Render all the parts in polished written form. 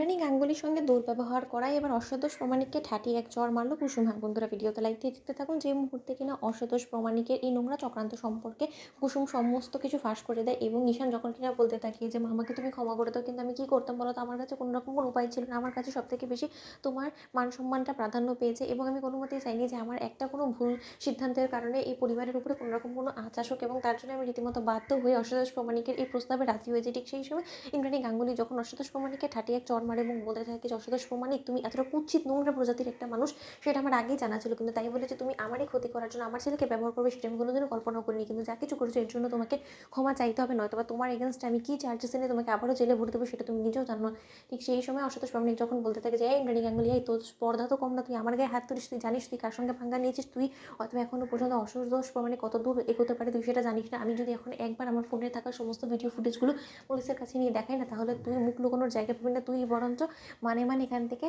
ইন্দ্রাণী গাঙ্গুলির সঙ্গে দুর্ব্যবহার করায় এবার অসদোষ প্রমাণিককে ঠাটিয়ে এক চড় মারল কুসুম। হ্যাঁ বন্ধুরা, ভিডিওতে লাইক দিয়ে দেখতে থাকুন। যে মুহূর্তে কিনা অসদোষ প্রমাণিকের এই নোংরা চক্রান্ত সম্পর্কে কুসুম সমস্ত কিছু ফাঁস করে দেয় এবং ঈশান যখন কিনা বলতে থাকে যে মামাকে তুমি ক্ষমা করে দাও, কিন্তু আমি কী করতাম বলো তো, আমার কাছে কোনো রকম কোনো উপায় ছিল না। আমার কাছে সব থেকে বেশি তোমার মান সম্মানটা প্রাধান্য পেয়েছে এবং আমি কোনো মতেই চাইনি যে আমার একটা কোনো ভুল সিদ্ধান্তের কারণে এই পরিবারের উপরে কোনো রকম কোনো আঁচ আসুক, এবং তার জন্য আমি রীতিমতো বাধ্য হয়ে অসদোষ প্রমাণিকের এই প্রস্তাবে রাজি হয়েছি। ঠিক সেই সময় ইন্দ্রাণী গাঙ্গুলি যখন অসুতোষ প্রমাণিককে ঠাটিয়ে এক চড় মারে এবং বলতে থাকে যে অসুতোষ প্রমাণিক, তুমি এতটা কুৎসিত নোংরা প্রজাতির একটা মানুষ, সেটা আমার আগেই জানা ছিল, কিন্তু তাই বলে যে তুমি আমারই ক্ষতি করার জন্য আমার ছেলেকে ব্যবহার করবে সেটা আমি কোনোদিনও কল্পনাও করিনি। কিন্তু যা কিছু করেছো এর জন্য তোমাকে ক্ষমা চাইতে হবে, নয়তো বা তোমার এগেনস্টে আমি কী চার্জেস এনে তোমাকে আবারও জেলে ভরে দেবো সেটা তুমি নিজেও জানো না। ঠিক সেই সময় অসুতোষ প্রমাণিক যখন বলতে থাকে যে এই ইন্দ্রাণী গাঙ্গুলি, এই তোর স্পর্ধা তো কম না, তুই আমার গায়ে হাত তুলিস, তুই জানিস তুই কার সঙ্গে ভাঙ্গা নিয়েছিস, তুই অথবা এখনও পর্যন্ত অসুতোষ প্রমাণিক কত দূর এগোতে পারে তুই সেটা জানিস না। আমি যদি এখন একবার আমার ফোনে থাকা সমস্ত ভিডিও ফুটেজগুলো পুলিশের কাছে নিয়ে দেখাই না, তাহলে তুই মুখ লুকোনোর জায়গা পাবি না, তুই বরঞ্চ মানে এখান থেকে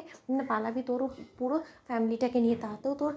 পালাবি তোর পুরো ফ্যামিলিটাকে নিয়ে। তাতেও তোর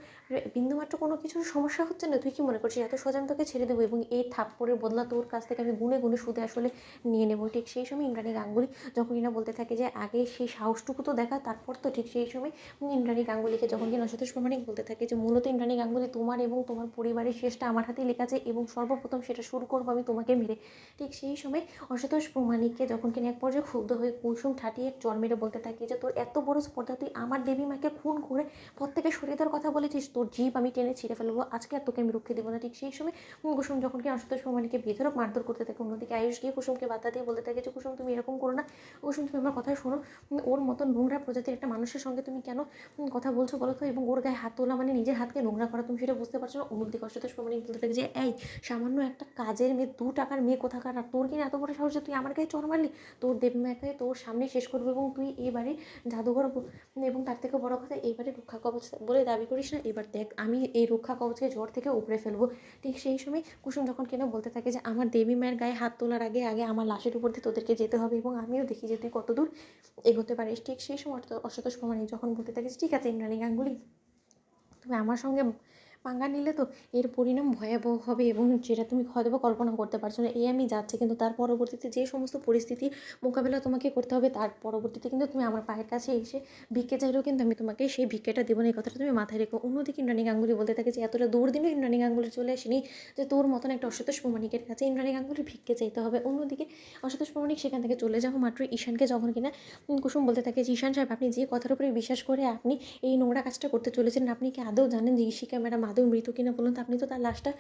বিন্দুমাত্র কোনো কিছুর সমস্যা হচ্ছে না, তুই কি মনে করছিস এত সোজা আমি তোকে ছেড়ে দেবো এবং এই থাপ্পড়ের বদলা তোর কাছ থেকে আমি গুনে গুনে সুদে আসলে নিয়ে নেবো। ঠিক সেই সময় ইন্দ্রাণী গাঙ্গুলি যখন কিনা বলতে থাকে যে আগে সেই সাহসটুকু তো দেখা, তারপর তো। ঠিক সেই সময় ইন্দ্রাণী গাঙ্গুলিকে যখন কিনা অসুতোষ প্রমাণিক বলতে থাকে যে মূলত ইন্দ্রাণী গাঙ্গুলি, তোমার এবং তোমার পরিবারের শেষটা আমার হাতেই লেখা আছে এবং সর্বপ্রথম সেটা শুরু করবো আমি তোমাকে মেরে। ঠিক সেই সময় অসুতোষ প্রমাণিককে যখন কিনা এক পর্যায়ে ক্ষুব্ধ হয়ে কুসুম ঠাটিয়ে চর মেরে বলতে থাকে যে তোর এত বড় স্পর্ধা, তুই আমার দেবী মাকে খুন করে পর থেকে সরিয়ে দেওয়ার কথা বলেছিস, তোর জিভ আমি টেনে ছিঁড়ে ফেলবো, আজকে আর তোকে আমি রুখে দেবো না। ঠিক সেই সময় কুসুম যখন কি অসুতোষ প্রমাণিককে বেধড়ক মারধর করতে থাকে, অন্যদিকে আয়ুষ গিয়ে কুসুমকে বাধা দিয়ে বলতে থাকে যে কুসুম তুমি এরকম করো না, কুসুম তুমি আমার কথা শোনো, ওর মতো নোংরা প্রজাতির একটা মানুষের সঙ্গে তুমি কেন কথা বলছো বলো তো, এবং ওর গায়ে হাত তোলা মানে নিজের হাতকে নোংরা করা, তুমি সেটা বুঝতে পারছো না। অন্যদিকে অসুতোষ প্রমাণিক বলতে থাকে যে এই সামান্য একটা কাজের মেয়ে, 2 টাকার মেয়ে কোথাকার, আর তোর কিনা এত বড় সাহস যে তুই আমার গায়ে চড় মারলি, তোর দেবীমাকে তোর সামনে শেষ করবো এবং তুই এবারে জাদুঘর, এবং তার থেকে বড় কথা এবারে রক্ষা কবচ বলে দাবি করিস না, এবার দেখ আমি এই রক্ষা কবচকে জ্বর থেকে উপড়ে ফেলবো। ঠিক সেই সময় কুসুম যখন কিনা বলতে থাকে যে আমার দেবী মায়ের গায়ে হাত তোলার আগে আগে আমার লাশের উপর দিয়ে তোদেরকে যেতে হবে এবং আমিও দেখি যে তুই কতদূর এগোতে পারিস। ঠিক সেই সময় অসুতোষ প্রমাণিক যখন বলতে থাকে ঠিক আছে ইন্দ্রাণী গাঙ্গুলি, তুমি আমার সঙ্গে পাঙ্গা নিলে তো এর পরিণাম ভয়াবহ হবে এবং যেটা তুমি হয়তো কল্পনা করতে পারছো না। আমি যাচ্ছি, কিন্তু তার পরবর্তীতে যে সমস্ত পরিস্থিতির মোকাবেলা তোমাকে করতে হবে, তার পরবর্তীতে কিন্তু তুমি আমার পায়ের কাছে এসে ভিক্ষে চাইলেও কিন্তু আমি তোমাকে সেই ভিক্ষেটা দেবো না, এই কথাটা তুমি মাথায় রেখো। অন্যদিকে ইন্দ্রাণী গাঙ্গুলি বলতে থাকে যে এতটা দূর দিনও ইন্দ্রাণী গাঙ্গুলি চলে আসেনি যে তোর মতন একটা অসুতোষ প্রমাণিকের কাছে ইন্দ্রাণী গাঙ্গুলির ভিক্ষে চাইতে হবে। অন্যদিকে অসুতোষ প্রমাণিক সেখান থেকে চলে যাওয়া মাত্র ঈশানকে যখন কিনা কুসুম বলতে থাকে যে ঈশান সাহেব, আপনি যে কথার উপরে বিশ্বাস করে আপনি এই নোংরা কাজটা করতে চলেছেন, আপনি কি আদৌ জানেন যে ঈশিকা ম্যাডাম আদৌ মৃত কিনা? বলুন তো, আপনি তো তার লাশটা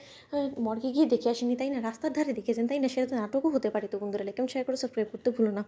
মর্গে গিয়ে দেখে আসেনি তাই না, রাস্তার ধারে দেখেছেন তাই না, সেটা তো নাটকও হতে পারে। তো বন্ধুরা, লাইক এবং শেয়ার করে সাবস্ক্রাইব করতে ভুলো না।